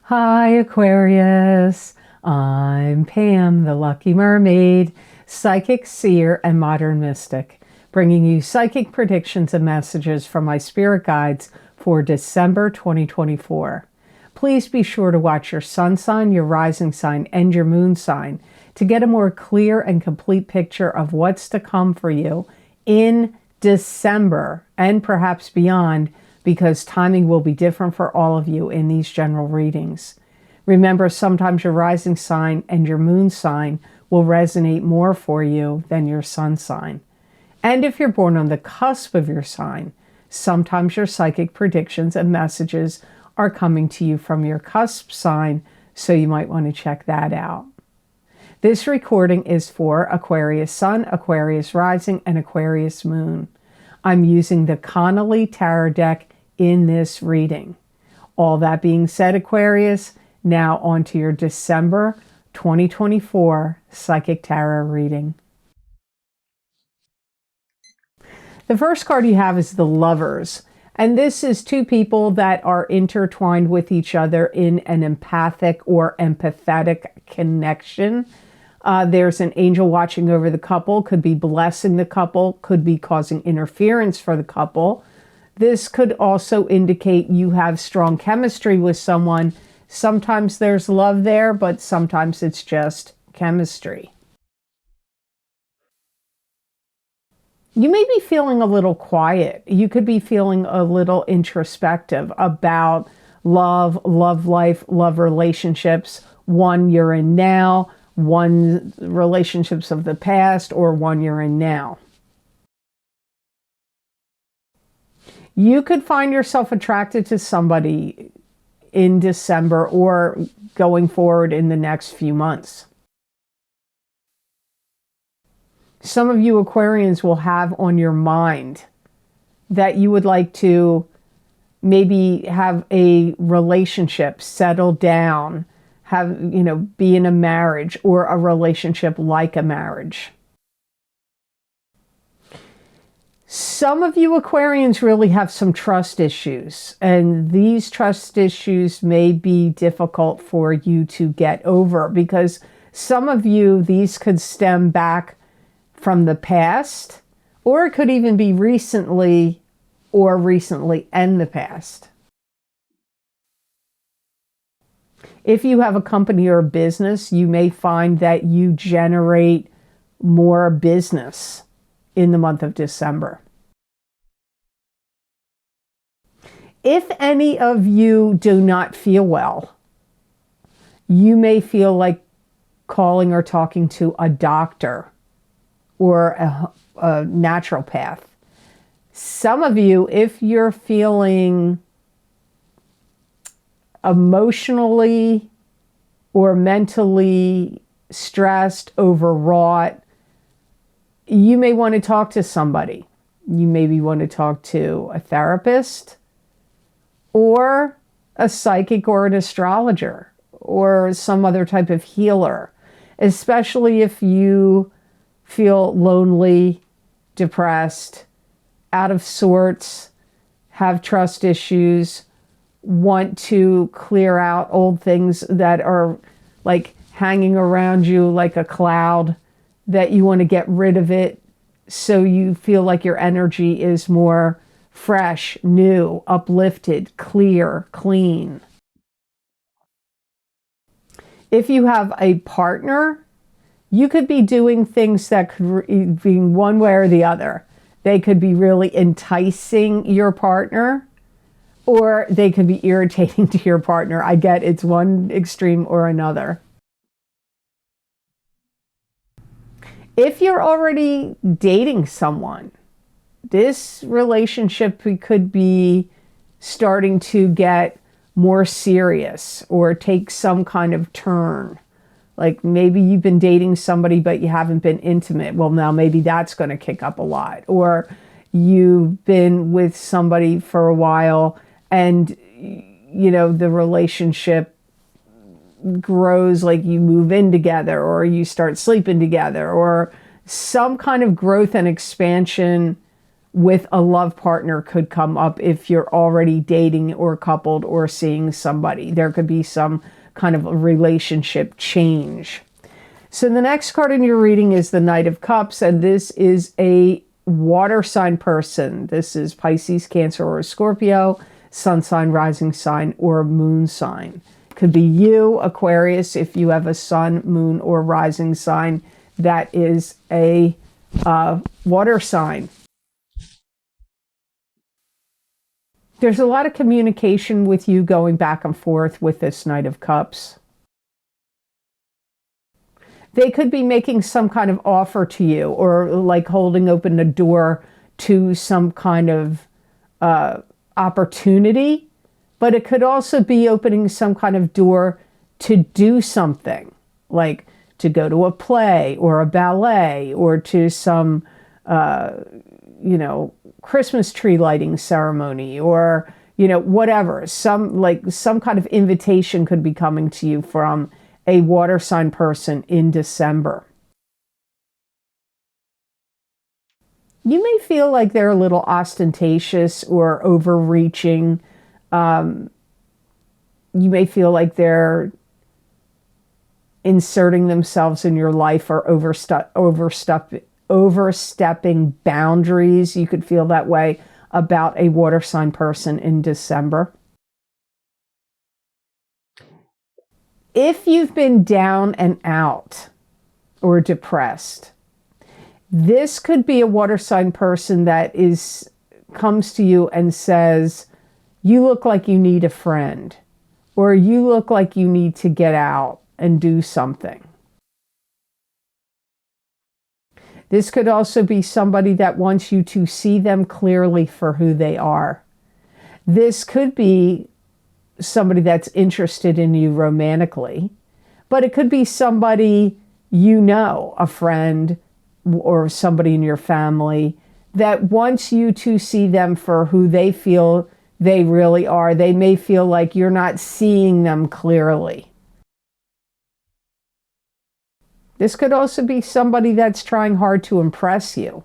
Hi Aquarius, I'm Pam, the Lucky Mermaid, psychic, seer, and modern mystic, bringing you psychic predictions and messages from my spirit guides for December 2024. Please be sure to watch your sun sign, your rising sign, and your moon sign to get a more clear and complete picture of what's to come for you in December and perhaps beyond, because timing will be different for all of you in these general readings. Remember, sometimes your rising sign and your moon sign will resonate more for you than your sun sign. And if you're born on the cusp of your sign, sometimes your psychic predictions and messages are coming to you from your cusp sign, so you might want to check that out. This recording is for Aquarius Sun, Aquarius Rising, and Aquarius Moon. I'm using the Connolly Tarot deck in this reading. All that being said, Aquarius, now on to your December 2024 Psychic Tarot reading. The first card you have is the Lovers. And this is two people that are intertwined with each other in an empathic or empathetic connection. There's an angel watching over the couple, could be blessing the couple, could be causing interference for the couple. This could also indicate you have strong chemistry with someone. Sometimes there's love there, but sometimes it's just chemistry. You may be feeling a little quiet. You could be feeling a little introspective about love, love life, love relationships, one you're in now, one relationships of the past, or one you're in now. You could find yourself attracted to somebody in December or going forward in the next few months. Some of you Aquarians will have on your mind that you would like to maybe have a relationship, settle down, be in a marriage or a relationship like a marriage. Some of you Aquarians really have some trust issues, and these trust issues may be difficult for you to get over, because some of you, these could stem back from the past, or it could even be recently or recently and the past. If you have a company or a business, you may find that you generate more business in the month of December. If any of you do not feel well, you may feel like calling or talking to a doctor or a naturopath. Some of you, if you're feeling emotionally or mentally stressed, overwrought, you may want to talk to somebody. You maybe want to talk to a therapist or a psychic or an astrologer or some other type of healer, especially if you feel lonely, depressed, out of sorts, have trust issues, want to clear out old things that are like hanging around you like a cloud, that you want to get rid of it so you feel like your energy is more fresh, new, uplifted, clear, clean. If you have a partner, you could be doing things that could be one way or the other. They could be really enticing your partner, or they could be irritating to your partner. I get it's one extreme or another. If you're already dating someone, this relationship could be starting to get more serious or take some kind of turn. Like maybe you've been dating somebody, but you haven't been intimate. Well, now maybe that's going to kick up a lot. Or you've been with somebody for a while and, the relationship grows, like you move in together or you start sleeping together, or some kind of growth and expansion with a love partner could come up if you're already dating or coupled or seeing somebody. There could be some kind of a relationship change. So the next card in your reading is the Knight of Cups, and this is a water sign person. This is Pisces, Cancer, or Scorpio, sun sign, rising sign, or moon sign. Could be you, Aquarius, if you have a sun, moon, or rising sign that is a water sign. There's a lot of communication with you going back and forth with this Knight of Cups. They could be making some kind of offer to you, or like holding open a door to some kind of opportunity, but it could also be opening some kind of door to do something, like to go to a play or a ballet or to some, Christmas tree lighting ceremony, or, whatever. Some kind of invitation could be coming to you from a water sign person in December. You may feel like they're a little ostentatious or overreaching. You may feel like they're inserting themselves in your life or overstepping boundaries. You could feel that way about a water sign person in December. If you've been down and out or depressed, this could be a water sign person that comes to you and says, you look like you need a friend, or you look like you need to get out and do something. This could also be somebody that wants you to see them clearly for who they are. This could be somebody that's interested in you romantically, but it could be somebody a friend or somebody in your family that wants you to see them for who they feel they really are. They may feel like you're not seeing them clearly. This could also be somebody that's trying hard to impress you.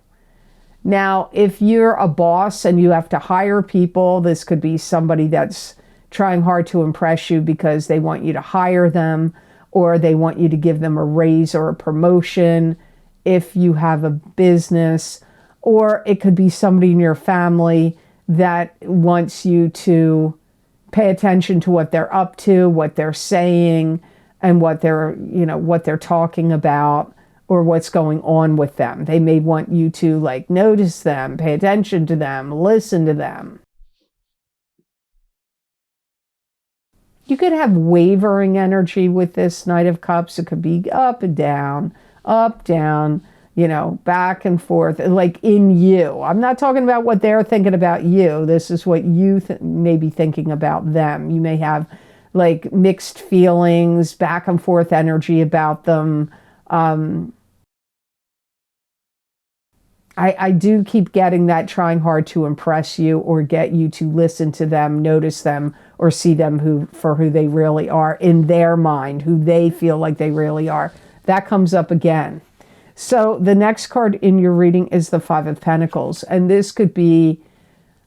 Now, if you're a boss and you have to hire people, this could be somebody that's trying hard to impress you because they want you to hire them, or they want you to give them a raise or a promotion if you have a business. Or it could be somebody in your family that wants you to pay attention to what they're up to, what they're saying, and what they're talking about, or what's going on with them. They may want you to notice them, pay attention to them, listen to them. You could have wavering energy with this Knight of Cups. It could be up and down, back and forth, like in you. I'm not talking about what they're thinking about you. This is what you may be thinking about them. You may have mixed feelings, back and forth energy about them. I do keep getting that trying hard to impress you or get you to listen to them, notice them, or see them for who they really are in their mind, who they feel like they really are. That comes up again. So the next card in your reading is the Five of Pentacles. And this could be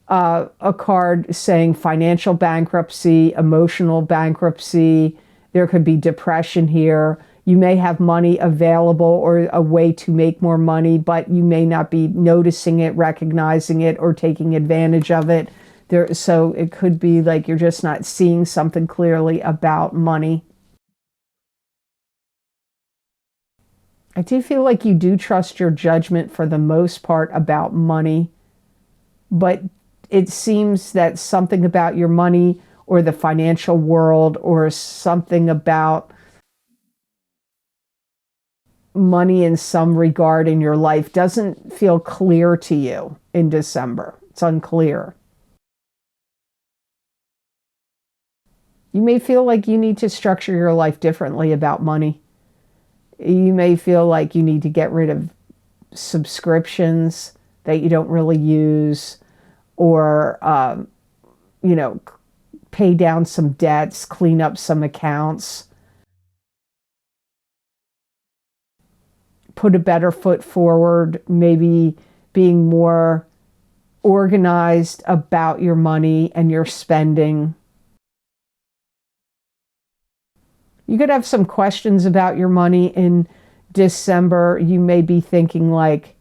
a card saying financial bankruptcy, emotional bankruptcy. There could be depression here. You may have money available or a way to make more money, but you may not be noticing it, recognizing it, or taking advantage of it. So it could be like you're just not seeing something clearly about money. I do feel like you do trust your judgment for the most part about money, but it seems that something about your money or the financial world or something about money in some regard in your life doesn't feel clear to you in December. It's unclear. You may feel like you need to structure your life differently about money. You may feel like you need to get rid of subscriptions that you don't really use, or, pay down some debts, clean up some accounts, put a better foot forward, maybe being more organized about your money and your spending. You could have some questions about your money in December. You may be thinking like,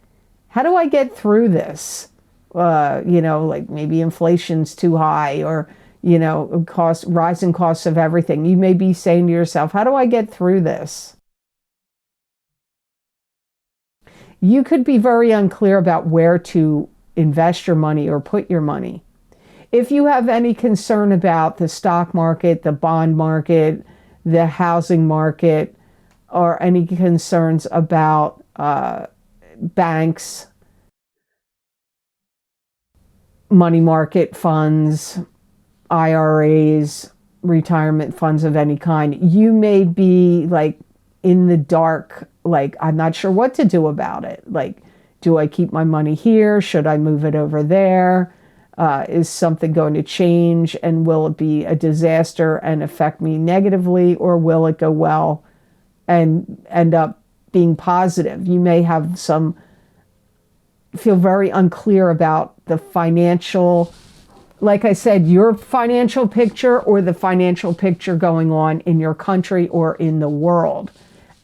how do I get through this? Like maybe inflation's too high, or, rising costs of everything. You may be saying to yourself, how do I get through this? You could be very unclear about where to invest your money or put your money. If you have any concern about the stock market, the bond market, the housing market, or any concerns about banks, money market funds, IRAs, retirement funds of any kind, you may be like in the dark, like, I'm not sure what to do about it. Like, do I keep my money here? Should I move it over there? Is something going to change, and will it be a disaster and affect me negatively, or will it go well and end up being positive? You may have feel very unclear about the financial, like I said, your financial picture or the financial picture going on in your country or in the world.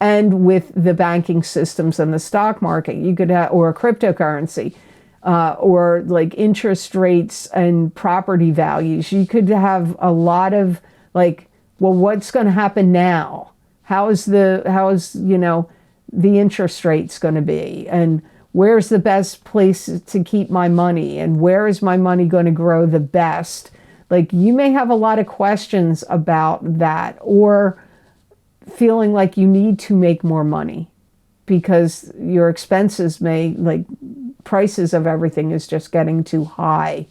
And with the banking systems and the stock market, you could have, or cryptocurrency, or like interest rates and property values. You could have a lot of like, well, what's going to happen now? How is the interest rates going to be? And where's the best place to keep my money? And where is my money going to grow the best? Like, you may have a lot of questions about that, or feeling like you need to make more money because your expenses may, like, prices of everything is just getting too high.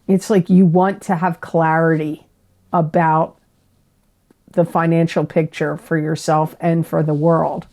It's like you want to have clarity about the financial picture for yourself and for the world.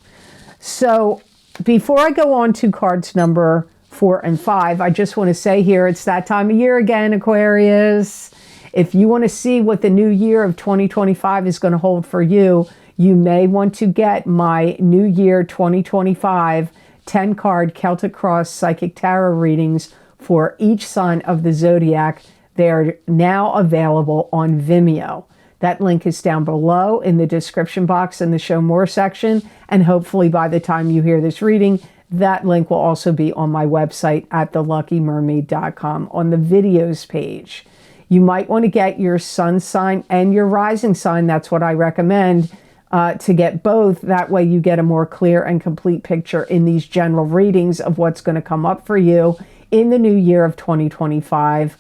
So before I go on to cards number 4 and 5, I just want to say here, it's that time of year again, Aquarius. If you want to see what the new year of 2025 is going to hold for you, you may want to get my New Year 2025 10-card Celtic Cross Psychic Tarot readings for each sign of the zodiac. They are now available on Vimeo. That link is down below in the description box in the Show More section. And hopefully by the time you hear this reading, that link will also be on my website at theluckymermaid.com on the videos page. You might want to get your sun sign and your rising sign. That's what I recommend, to get both. That way you get a more clear and complete picture in these general readings of what's going to come up for you in the new year of 2025.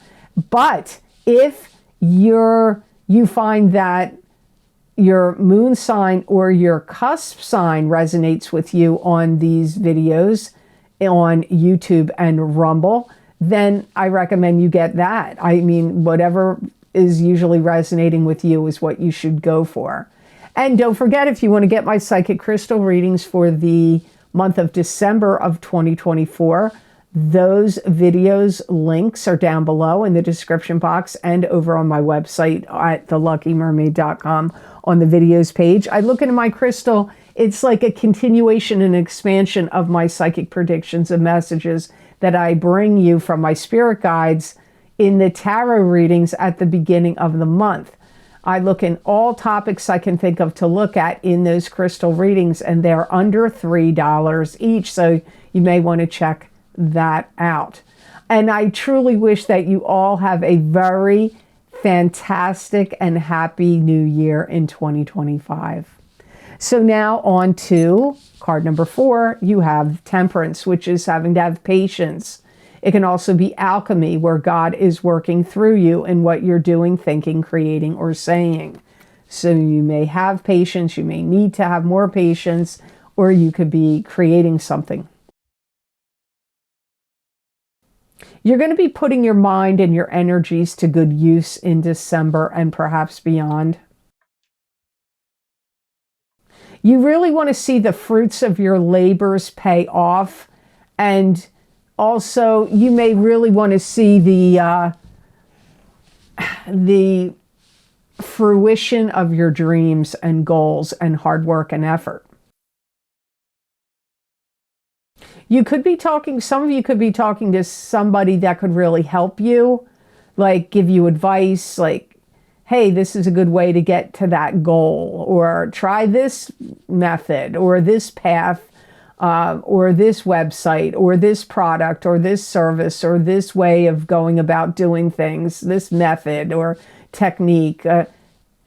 But if you find that your moon sign or your cusp sign resonates with you on these videos on YouTube and Rumble, then I recommend you get that. I mean, whatever is usually resonating with you is what you should go for. And don't forget, if you want to get my psychic crystal readings for the month of December of 2024, those videos links are down below in the description box and over on my website at theluckymermaid.com on the videos page. I look into my crystal. It's like a continuation and expansion of my psychic predictions and messages that I bring you from my spirit guides in the tarot readings at the beginning of the month. I look in all topics I can think of to look at in those crystal readings, and they're under $3 each, so you may want to check that out. And I truly wish that you all have a very fantastic and happy new year in 2025. So now on to card number 4. You have Temperance, which is having to have patience. It can also be alchemy, where God is working through you in what you're doing, thinking, creating, or saying. So you may have patience, you may need to have more patience, or you could be creating something. You're going to be putting your mind and your energies to good use in December and perhaps beyond. You really want to see the fruits of your labors pay off, and also you may really want to see the fruition of your dreams and goals and hard work and effort. You could be talking, some of you could be talking to somebody that could really help you, like give you advice, like, hey, this is a good way to get to that goal, or try this method, or this path, or this website, or this product, or this service, or this way of going about doing things, this method or technique.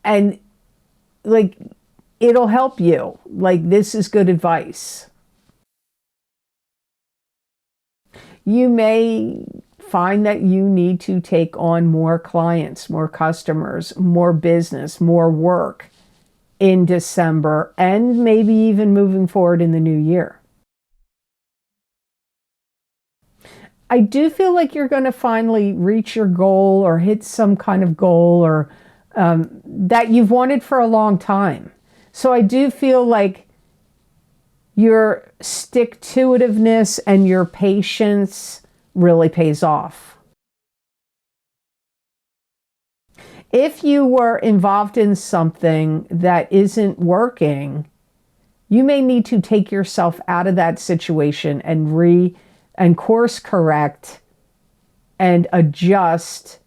And like, it'll help you. Like, this is good advice. You may find that you need to take on more clients, more customers, more business, more work in December, and maybe even moving forward in the new year. I do feel like you're going to finally reach your goal or hit some kind of goal, or that you've wanted for a long time. So I do feel like your stick-to-itiveness and your patience really pays off. If you were involved in something that isn't working, you may need to take yourself out of that situation and course correct and adjust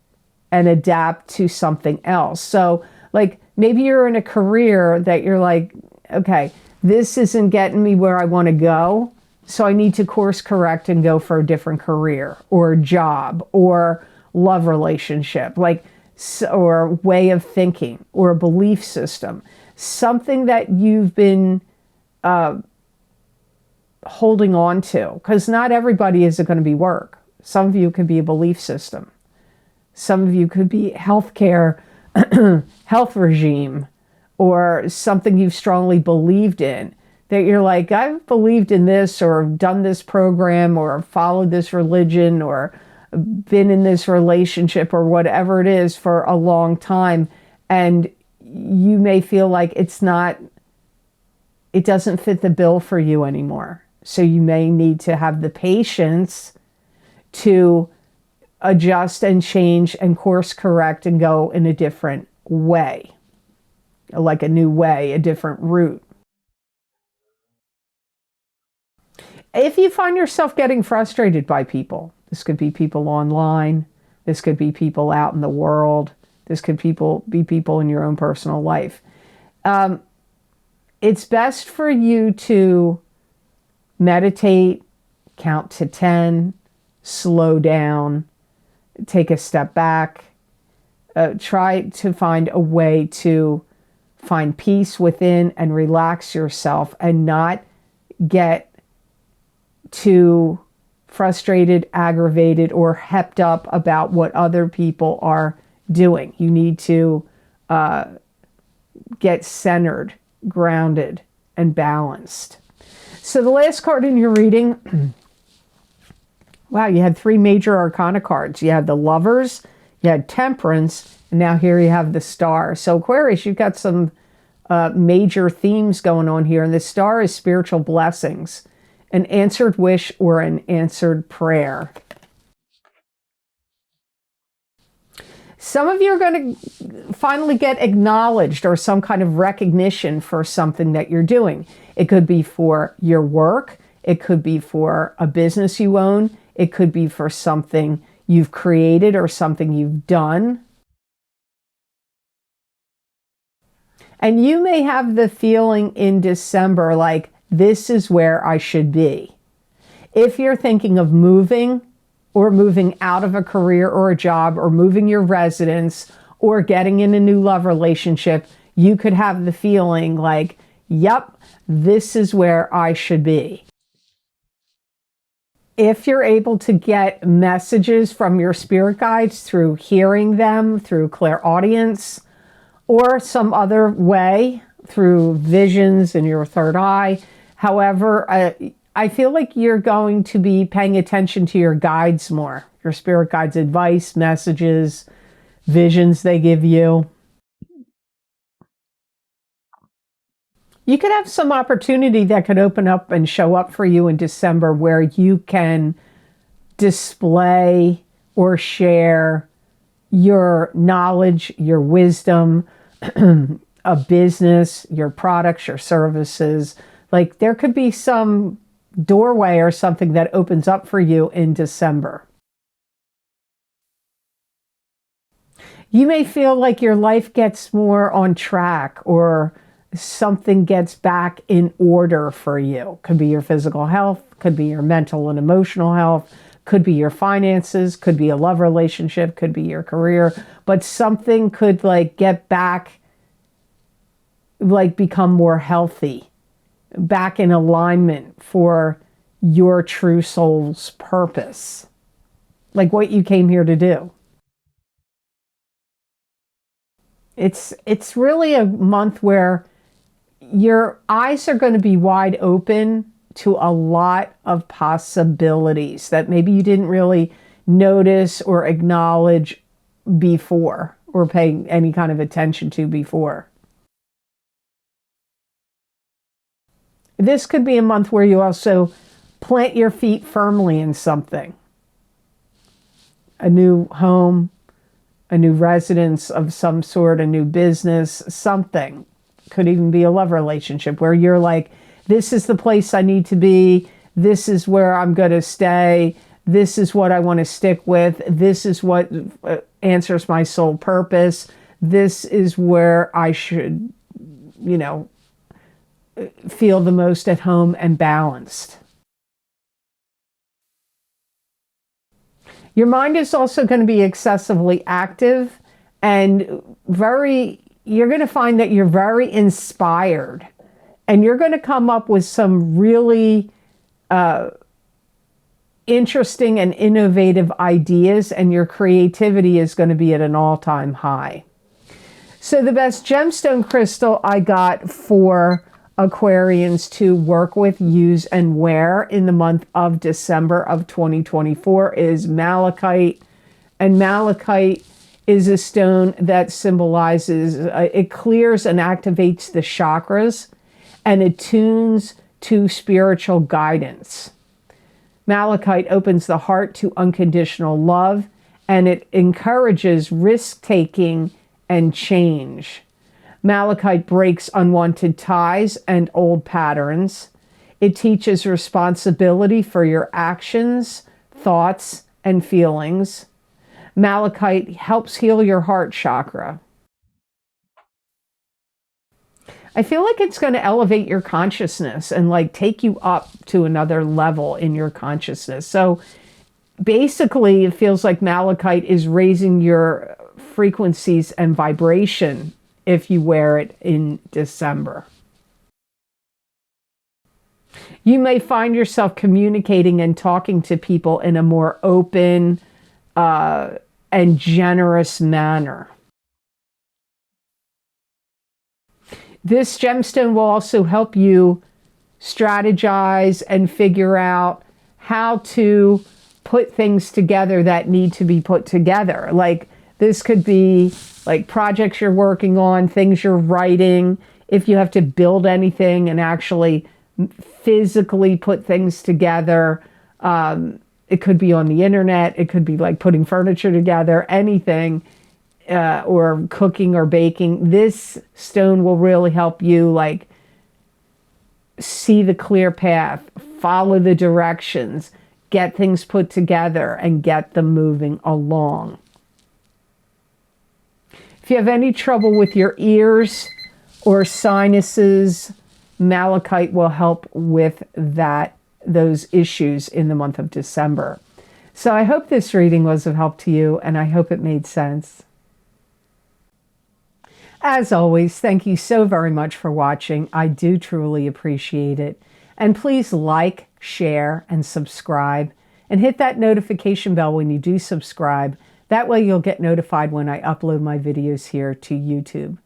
and adapt to something else. So like, maybe you're in a career that you're like, okay, this isn't getting me where I want to go, so I need to course correct and go for a different career or job or love relationship, like, or way of thinking or belief system, something that you've been holding on to, because not everybody is going to be work. Some of you could be a belief system. Some of you could be healthcare, health regime, or something you've strongly believed in, that you're like, I've believed in this, or done this program, or followed this religion, or been in this relationship, or whatever it is for a long time. And you may feel like it doesn't fit the bill for you anymore. So you may need to have the patience to adjust and change and course correct and go in a different way, like a new way, a different route. If you find yourself getting frustrated by people, this could be people online, this could be people out in the world, this could be people in your own personal life. It's best for you to meditate, count to 10, slow down, take a step back, try to find a way to find peace within and relax yourself, and not get too frustrated, aggravated, or hepped up about what other people are doing. You need to get centered, grounded, and balanced. So the last card in your reading, wow, you had 3 major arcana cards. You had the Lovers, you had Temperance, and now here you have the Star. So Aquarius, you've got some major themes going on here. And the Star is spiritual blessings, an answered wish or an answered prayer. Some of you are going to finally get acknowledged or some kind of recognition for something that you're doing. It could be for your work. It could be for a business you own. It could be for something you've created or something you've done. And you may have the feeling in December like, this is where I should be. If you're thinking of moving, or moving out of a career or a job, or moving your residence, or getting in a new love relationship, you could have the feeling like, yep, this is where I should be. If you're able to get messages from your spirit guides through hearing them, through clairaudience, or some other way, through visions in your third eye, however, I feel like you're going to be paying attention to your guides more, your spirit guides' advice, messages, visions they give you. You could have some opportunity that could open up and show up for you in December, where you can display or share your knowledge, your wisdom, a business, your products, your services. Like, there could be some doorway or something that opens up for you in December. You may feel like your life gets more on track, or something gets back in order for you. Could be your physical health, could be your mental and emotional health, could be your finances, could be a love relationship, could be your career, but something could like get back, like become more healthy, back in alignment for your true soul's purpose, like what you came here to do. It's really a month where your eyes are going to be wide open to a lot of possibilities that maybe you didn't really notice or acknowledge before, or pay any kind of attention to before. This could be a month where you also plant your feet firmly in something. A new home, a new residence of some sort, a new business, something. Could even be a love relationship where you're like, this is the place I need to be. This is where I'm going to stay. This is what I want to stick with. This is what answers my soul purpose. This is where I should, feel the most at home and balanced. Your mind is also going to be excessively active and you're going to find that you're very inspired, and you're going to come up with some really interesting and innovative ideas, and your creativity is going to be at an all-time high. So the best gemstone crystal I got for Aquarians to work with, use, and wear in the month of December of 2024 is malachite. And malachite is a stone that symbolizes, it clears and activates the chakras and attunes to spiritual guidance. Malachite opens the heart to unconditional love, and it encourages risk-taking and change. Malachite breaks unwanted ties and old patterns. It teaches responsibility for your actions, thoughts, and feelings. Malachite helps heal your heart chakra. I feel like it's going to elevate your consciousness and like take you up to another level in your consciousness. So basically, it feels like malachite is raising your frequencies and vibration if you wear it in December. You may find yourself communicating and talking to people in a more open and generous manner. This gemstone will also help you strategize and figure out how to put things together that need to be put together. Like this could be like projects you're working on, things you're writing, if you have to build anything and actually physically put things together. It could be on the internet. It could be like putting furniture together, anything, or cooking or baking. This stone will really help you like see the clear path, follow the directions, get things put together, and get them moving along. If you have any trouble with your ears or sinuses, malachite will help with those issues in the month of December. So I hope this reading was of help to you, and I hope it made sense. As always, thank you so very much for watching. I do truly appreciate it. And please like, share, and subscribe, and hit that notification bell when you do subscribe. That way you'll get notified when I upload my videos here to YouTube.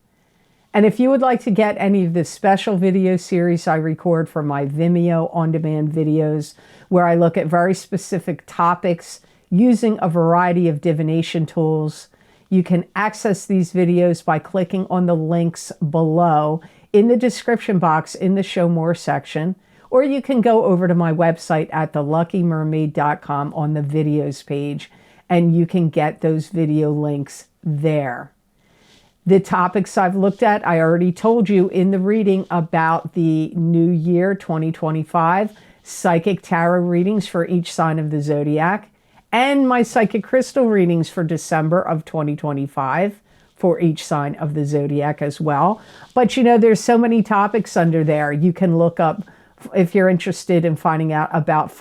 And if you would like to get any of the special video series I record for my Vimeo on-demand videos, where I look at very specific topics using a variety of divination tools, you can access these videos by clicking on the links below in the description box in the Show More section, or you can go over to my website at theluckymermaid.com on the videos page, and you can get those video links there. The topics I've looked at, I already told you in the reading about the new year 2025. psychic tarot readings for each sign of the zodiac, and my psychic crystal readings for December of 2025 for each sign of the zodiac as well. But you know, there's so many topics under there. You can look up if you're interested in finding out about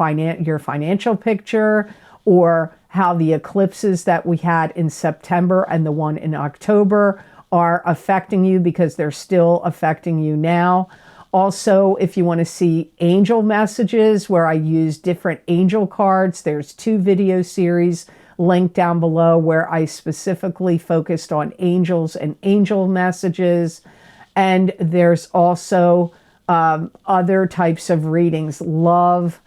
your financial picture, or how the eclipses that we had in September and the one in October are affecting you, because they're still affecting you now. Also, if you want to see angel messages where I use different angel cards, there's 2 video series linked down below where I specifically focused on angels and angel messages. And there's also other types of readings. Love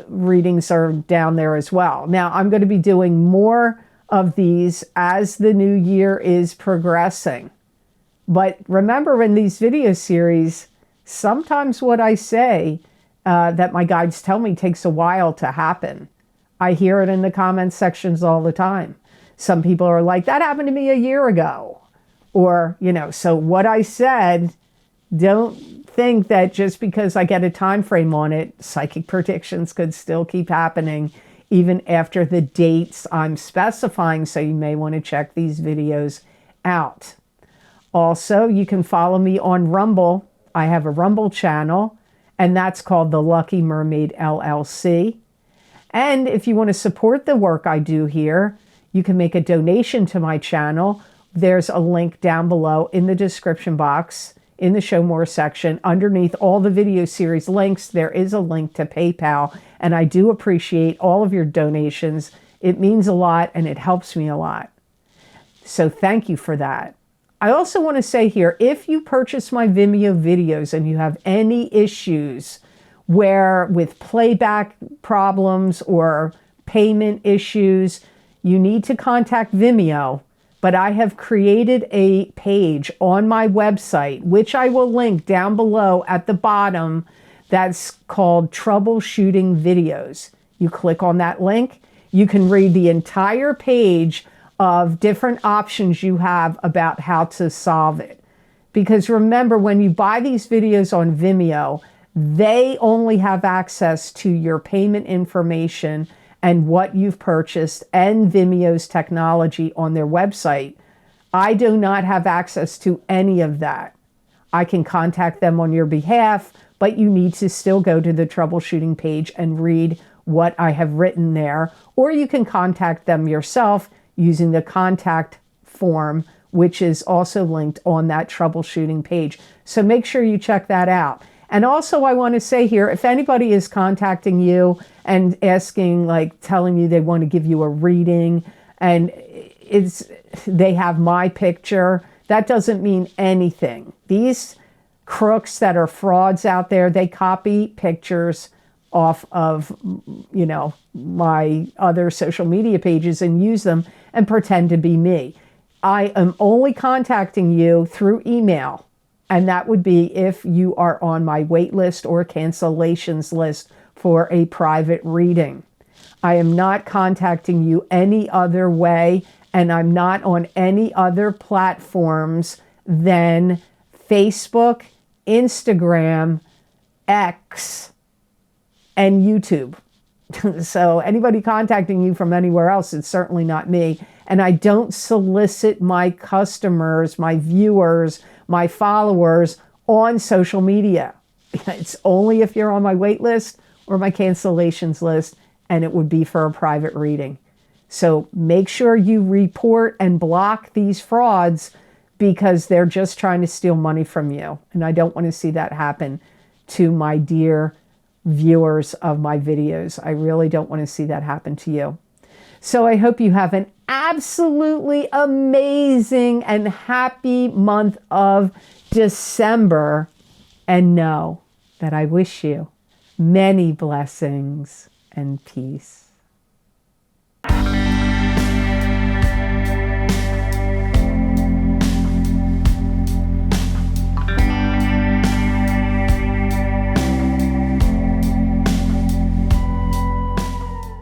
readings are down there as well. Now, I'm going to be doing more of these as the new year is progressing. But remember, in these video series, sometimes what I say that my guides tell me takes a while to happen. I hear it in the comment sections all the time. Some people are like, that happened to me a year ago. Or, you know, so what I said, don't think that just because I get a time frame on it, psychic predictions could still keep happening even after the dates I'm specifying. So you may want to check these videos out. Also, you can follow me on Rumble. I have a Rumble channel, and that's called the Lucky Mermaid LLC. And if you want to support the work I do here, you can make a donation to my channel. There's a link down below in the description box, in the Show More section. Underneath all the video series links, there is a link to PayPal. And I do appreciate all of your donations. It means a lot and it helps me a lot. So thank you for that. I also want to say here, if you purchase my Vimeo videos and you have any issues with playback problems or payment issues, you need to contact Vimeo. But I have created a page on my website, which I will link down below at the bottom, that's called Troubleshooting Videos. You click on that link, you can read the entire page of different options you have about how to solve it. Because remember, when you buy these videos on Vimeo, they only have access to your payment information and what you've purchased and Vimeo's technology on their website. I do not have access to any of that. I can contact them on your behalf, but you need to still go to the troubleshooting page and read what I have written there. Or you can contact them yourself using the contact form, which is also linked on that troubleshooting page. So make sure you check that out. And also, I want to say here, if anybody is contacting you and asking, like telling you they want to give you a reading and they have my picture, that doesn't mean anything. These crooks that are frauds out there, they copy pictures off of, you know, my other social media pages and use them and pretend to be me. I am only contacting you through email. And that would be if you are on my wait list or cancellations list for a private reading. I am not contacting you any other way, and I'm not on any other platforms than Facebook, Instagram, X, and YouTube. So anybody contacting you from anywhere else, it's certainly not me. And I don't solicit my customers, my viewers, my followers on social media. It's only if you're on my wait list or my cancellations list, and it would be for a private reading. So make sure you report and block these frauds, because they're just trying to steal money from you. And I don't want to see that happen to my dear viewers of my videos. I really don't want to see that happen to you. So I hope you have an absolutely amazing and happy month of December. And know that I wish you many blessings and peace.